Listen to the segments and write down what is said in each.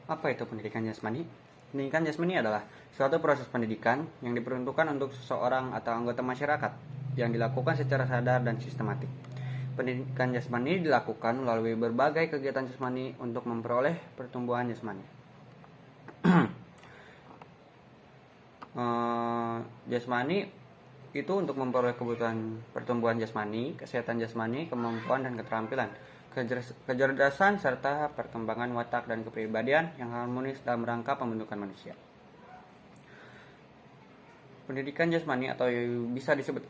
Apa itu pendidikan jasmani? Pendidikan jasmani adalah suatu proses pendidikan yang diperuntukkan untuk seseorang atau anggota masyarakat yang dilakukan secara sadar dan sistematik. Pendidikan jasmani dilakukan melalui berbagai kegiatan jasmani untuk memperoleh pertumbuhan jasmani. Jasmani itu untuk memperoleh kebutuhan pertumbuhan jasmani, kesehatan jasmani, kemampuan dan keterampilan, kecerdasan serta perkembangan watak dan kepribadian yang harmonis dalam rangka pembentukan manusia. Pendidikan jasmani atau bisa disebut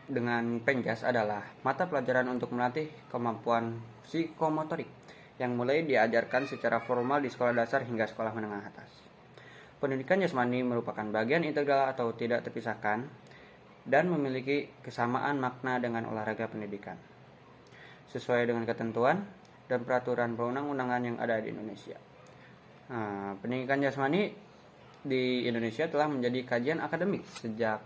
dengan penjas adalah mata pelajaran untuk melatih kemampuan psikomotorik yang mulai diajarkan secara formal di sekolah dasar hingga sekolah menengah atas. Pendidikan jasmani merupakan bagian integral atau tidak terpisahkan dan memiliki kesamaan makna dengan olahraga pendidikan, sesuai dengan ketentuan dan peraturan perundang-undangan yang ada di Indonesia. Pendidikan jasmani di Indonesia telah menjadi kajian akademik sejak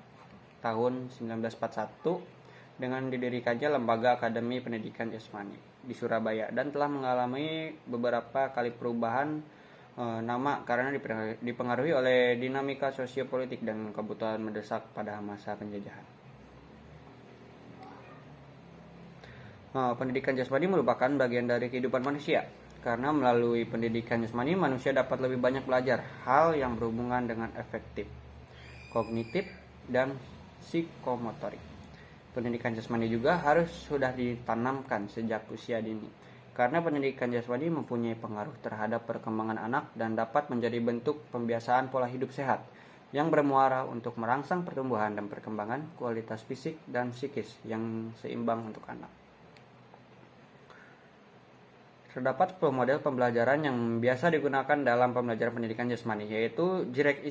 tahun 1941 dengan didirikannya Lembaga Akademi Pendidikan Jasmani di Surabaya dan telah mengalami beberapa kali perubahan nama karena dipengaruhi oleh dinamika sosiopolitik dan kebutuhan mendesak pada masa penjajahan. Pendidikan jasmani merupakan bagian dari kehidupan manusia karena melalui pendidikan jasmani manusia dapat lebih banyak belajar hal yang berhubungan dengan afektif, kognitif, dan psikomotorik. Pendidikan jasmani juga harus sudah ditanamkan sejak usia dini karena pendidikan jasmani mempunyai pengaruh terhadap perkembangan anak dan dapat menjadi bentuk pembiasaan pola hidup sehat yang bermuara untuk merangsang pertumbuhan dan perkembangan kualitas fisik dan psikis yang seimbang untuk anak. Terdapat 10 model pembelajaran yang biasa digunakan dalam pembelajaran pendidikan jasmani, yaitu direct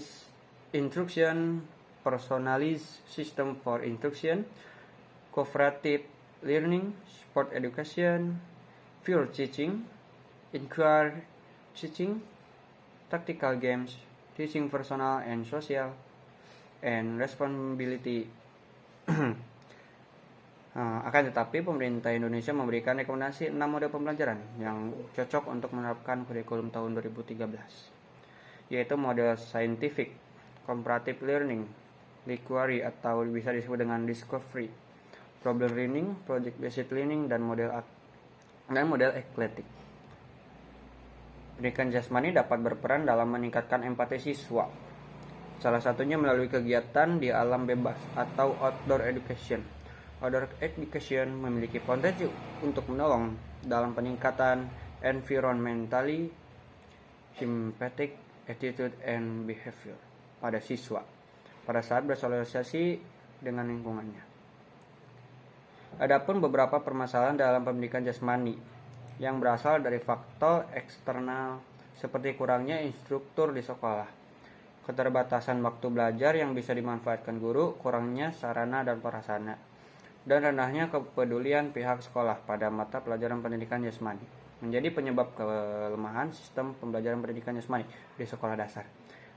instruction, personalized system for instruction, cooperative learning, sport education, peer teaching, inquiry teaching, tactical games, teaching personal and social, and responsibility. Akan tetapi, pemerintah Indonesia memberikan rekomendasi 6 model pembelajaran yang cocok untuk menerapkan kurikulum tahun 2013, yaitu model scientific, comparative learning, inquiry atau bisa disebut dengan discovery, problem learning, project based learning, dan model ekletik. Pendidikan jasmani dapat berperan dalam meningkatkan empati siswa. Salah satunya melalui kegiatan di alam bebas atau outdoor education. Outdoor education memiliki potensi untuk menolong dalam peningkatan environmentally sympathetic attitude and behavior pada siswa pada saat bersosialisasi dengan lingkungannya. Adapun beberapa permasalahan dalam pendidikan jasmani yang berasal dari faktor eksternal seperti kurangnya instruktur di sekolah, keterbatasan waktu belajar yang bisa dimanfaatkan guru, kurangnya sarana dan prasarana, dan rendahnya kepedulian pihak sekolah pada mata pelajaran pendidikan jasmani menjadi penyebab kelemahan sistem pembelajaran pendidikan jasmani di sekolah dasar.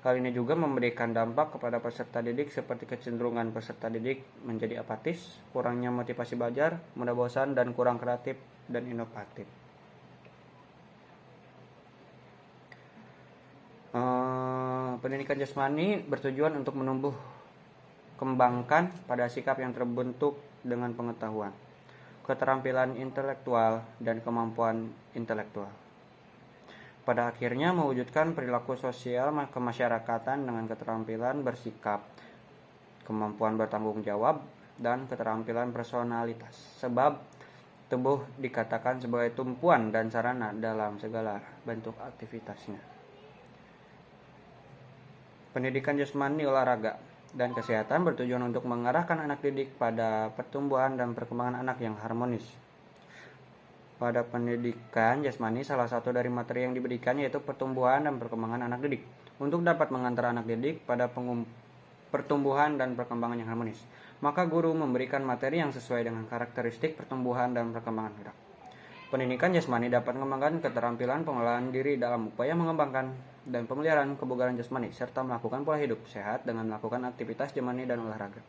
Hal ini juga memberikan dampak kepada peserta didik seperti kecenderungan peserta didik menjadi apatis, kurangnya motivasi belajar, mudah bosan, dan kurang kreatif dan inovatif. Pendidikan jasmani bertujuan untuk menumbuh kembangkan pada sikap yang terbentuk dengan pengetahuan, keterampilan intelektual, dan kemampuan intelektual. Pada akhirnya mewujudkan perilaku sosial kemasyarakatan dengan keterampilan bersikap, kemampuan bertanggung jawab, dan keterampilan personalitas. Sebab tubuh dikatakan sebagai tumpuan dan sarana dalam segala bentuk aktivitasnya. Pendidikan jasmani, olahraga, dan kesehatan bertujuan untuk mengarahkan anak didik pada pertumbuhan dan perkembangan anak yang harmonis. Pada pendidikan jasmani, salah satu dari materi yang diberikan yaitu pertumbuhan dan perkembangan anak didik. Untuk dapat mengantar anak didik pada pertumbuhan dan perkembangan yang harmonis, maka guru memberikan materi yang sesuai dengan karakteristik pertumbuhan dan perkembangan anak. Pendidikan jasmani dapat mengembangkan keterampilan pengelolaan diri dalam upaya mengembangkan dan pemeliharaan kebugaran jasmani, serta melakukan pola hidup sehat dengan melakukan aktivitas jasmani dan olahraga.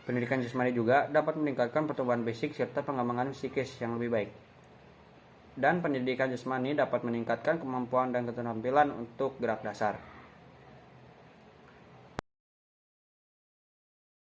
Pendidikan jasmani juga dapat meningkatkan pertumbuhan fisik serta pengembangan psikis yang lebih baik. dan pendidikan jasmani dapat meningkatkan kemampuan dan keterampilan untuk gerak dasar.